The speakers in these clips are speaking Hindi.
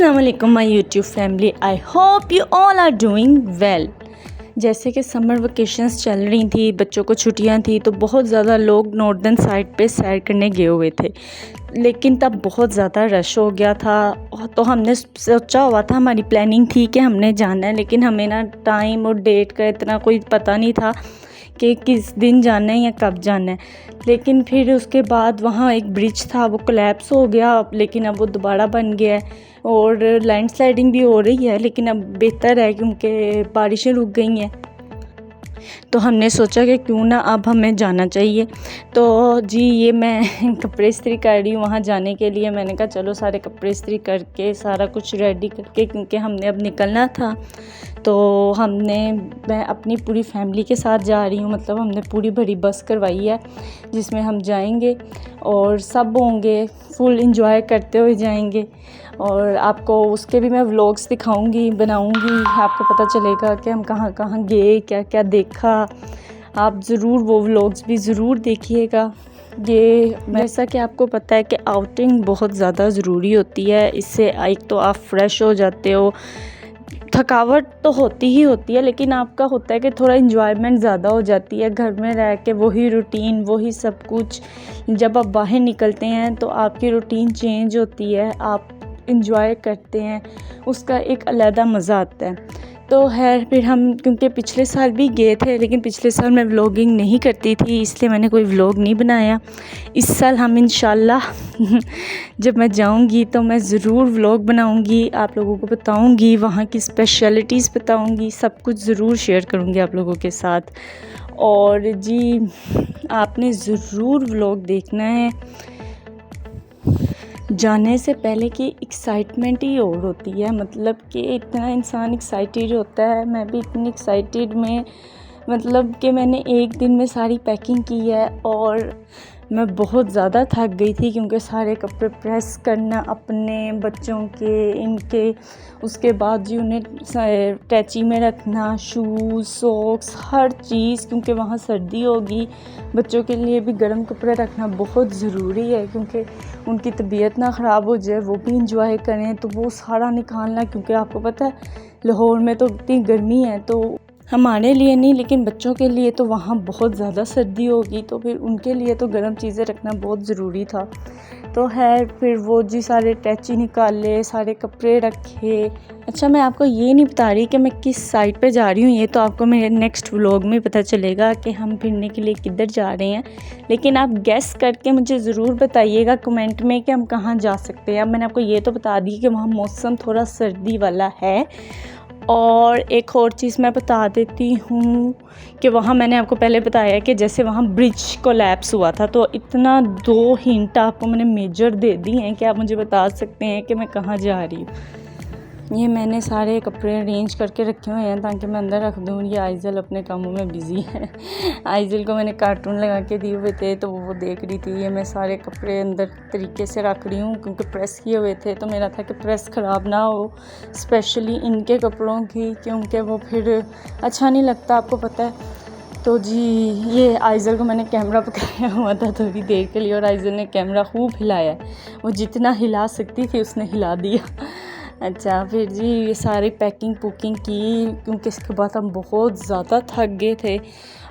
अस्सलामुअलैकुम my YouTube family, I hope you all are doing well. जैसे कि समर वेकेशंस चल रही थी, बच्चों को छुट्टियां थी, तो बहुत ज़्यादा लोग नॉर्दर्न साइड पे सैर करने गए हुए थे, लेकिन तब बहुत ज़्यादा रश हो गया था। तो हमने सोचा हुआ था, हमारी प्लानिंग थी कि हमने जाना है, लेकिन हमें ना टाइम और डेट का इतना कोई पता नहीं था कि किस दिन जाना है या कब जाना है। लेकिन फिर उसके बाद वहाँ एक ब्रिज था, वो कोलैप्स हो गया, लेकिन अब वो दोबारा बन गया है और लैंडस्लाइडिंग भी हो रही है, लेकिन अब बेहतर है क्योंकि बारिशें रुक गई हैं। तो हमने सोचा कि क्यों ना अब हमें जाना चाहिए। तो जी ये मैं कपड़े इस्त्री कर रही हूँ वहाँ जाने के लिए। मैंने कहा चलो सारे कपड़े इस्त्री करके सारा कुछ रेडी करके, क्योंकि हमने अब निकलना था। तो मैं अपनी पूरी फैमिली के साथ जा रही हूँ, मतलब हमने पूरी बड़ी बस करवाई है जिसमें हम जाएंगे और सब होंगे, फुल इंजॉय करते हुए जाएंगे। और आपको उसके भी मैं व्लॉग्स दिखाऊंगी, बनाऊंगी, आपको पता चलेगा कि हम कहाँ कहाँ गए, क्या क्या देखा। आप ज़रूर वो व्लॉग्स भी ज़रूर देखिएगा। ये जैसा कि आपको पता है कि आउटिंग बहुत ज़्यादा ज़रूरी होती है। इससे एक तो आप फ्रेश हो जाते हो, थकावट तो होती ही होती है, लेकिन आपका होता है कि थोड़ा इन्जॉयमेंट ज़्यादा हो जाती है। घर में रह के वही रूटीन, वही सब कुछ, जब आप बाहर निकलते हैं तो आपकी रूटीन चेंज होती है, आप इंजॉय करते हैं, उसका एक अलग मज़ा आता है। तो फिर हम, क्योंकि पिछले साल भी गए थे, लेकिन पिछले साल मैं व्लॉगिंग नहीं करती थी, इसलिए मैंने कोई व्लॉग नहीं बनाया। इस साल हम इंशाल्लाह जब मैं जाऊंगी तो मैं ज़रूर व्लॉग बनाऊंगी, आप लोगों को बताऊंगी, वहाँ की स्पेशलिटीज़ बताऊंगी, सब कुछ ज़रूर शेयर करूंगी आप लोगों के साथ। और जी आपने ज़रूर व्लॉग देखना है। जाने से पहले की एक्साइटमेंट ही और होती है, मतलब कि इतना इंसान एक्साइटेड होता है। मैं भी इतनी एक्साइटेड में, मतलब कि मैंने एक दिन में सारी पैकिंग की है और मैं बहुत ज़्यादा थक गई थी, क्योंकि सारे कपड़े प्रेस करना, अपने बच्चों के, इनके, उसके बाद जी उन्हें टैची में रखना, शूज़, सॉक्स, हर चीज़, क्योंकि वहाँ सर्दी होगी। बच्चों के लिए भी गर्म कपड़े रखना बहुत ज़रूरी है, क्योंकि उनकी तबीयत ना ख़राब हो जाए, वो भी इंजॉय करें। तो वो सारा निकालना, क्योंकि आपको पता है लाहौर में तो इतनी गर्मी है, तो हमारे लिए नहीं लेकिन बच्चों के लिए तो वहाँ बहुत ज़्यादा सर्दी होगी, तो फिर उनके लिए तो गर्म चीज़ें रखना बहुत ज़रूरी था। तो फिर वो जी सारे टैची निकाले, सारे कपड़े रखे। अच्छा, मैं आपको ये नहीं बता रही कि मैं किस साइड पे जा रही हूँ, ये तो आपको मेरे नेक्स्ट व्लॉग में पता चलेगा कि हम फिरने के लिए किधर जा रहे हैं। लेकिन आप गेस करके मुझे ज़रूर बताइएगा कमेंट में कि हम कहाँ जा सकते हैं। अब मैंने आपको ये तो बता दी कि वहाँ मौसम थोड़ा सर्दी वाला है। और एक और चीज़ मैं बता देती हूँ कि वहाँ मैंने आपको पहले बताया कि जैसे वहाँ ब्रिज कोलैप्स हुआ था, तो इतना 2 हिंट आपको मैंने मेजर दे दी हैं कि आप मुझे बता सकते हैं कि मैं कहाँ जा रही हूँ। ये मैंने सारे कपड़े अरेंज करके रखे हुए हैं ताकि मैं अंदर रख दूँ। ये आइज़ल अपने कामों में बिज़ी है। आइज़ल को मैंने कार्टून लगा के दिए हुए थे, तो वो देख रही थी। ये मैं सारे कपड़े अंदर तरीके से रख रही हूँ, क्योंकि प्रेस किए हुए थे, तो मेरा था कि प्रेस ख़राब ना हो, स्पेशली इनके कपड़ों की, क्योंकि वो फिर अच्छा नहीं लगता, आपको पता है। तो जी ये आइज़ल को मैंने कैमरा पकड़ाया हुआ था थोड़ी देर के लिए, और आइज़ल ने कैमरा खूब हिलाया, वो जितना हिला सकती थी उसने हिला दिया। अच्छा, फिर जी ये सारी पैकिंग पुकिंग की, क्योंकि इसके बाद हम बहुत ज़्यादा थक गए थे।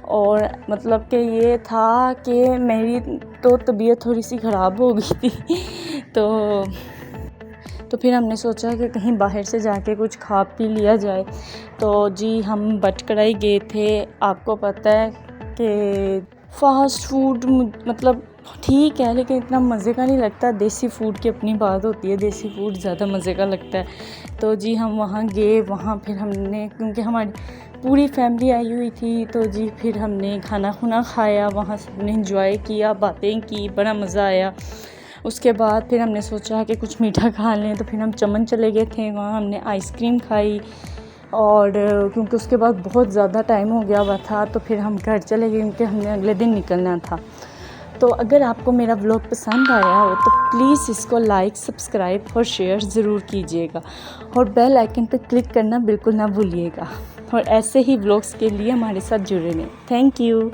और मतलब कि ये था कि मेरी तो तबीयत थोड़ी सी ख़राब हो गई थी। तो फिर हमने सोचा कि कहीं बाहर से जाके कुछ खा पी लिया जाए। तो जी हम बटकराई गए थे। आपको पता है कि फ़ास्ट फूड मतलब ठीक है, लेकिन इतना मज़े का नहीं लगता। देसी फ़ूड की अपनी बात होती है, देसी फ़ूड ज़्यादा मज़े का लगता है। तो जी हम वहाँ गए, वहाँ फिर हमने, क्योंकि हमारी पूरी फैमिली आई हुई थी, तो जी फिर हमने खाना खुना खाया, वहाँ सबने इंजॉय किया, बातें की, बड़ा मज़ा आया। उसके बाद फिर हमने सोचा कि कुछ मीठा खा लें, तो फिर हम चमन चले गए थे, वहाँ हमने आइसक्रीम खाई। और क्योंकि उसके बाद बहुत ज़्यादा टाइम हो गया हुआ था, तो फिर हम घर चले गए, क्योंकि हमने अगले दिन निकलना था। तो अगर आपको मेरा व्लॉग पसंद आया हो तो प्लीज़ इसको लाइक, सब्सक्राइब और शेयर ज़रूर कीजिएगा, और बेल आइकन पर क्लिक करना बिल्कुल ना भूलिएगा। और ऐसे ही व्लॉग्स के लिए हमारे साथ जुड़े रहें। Thank you.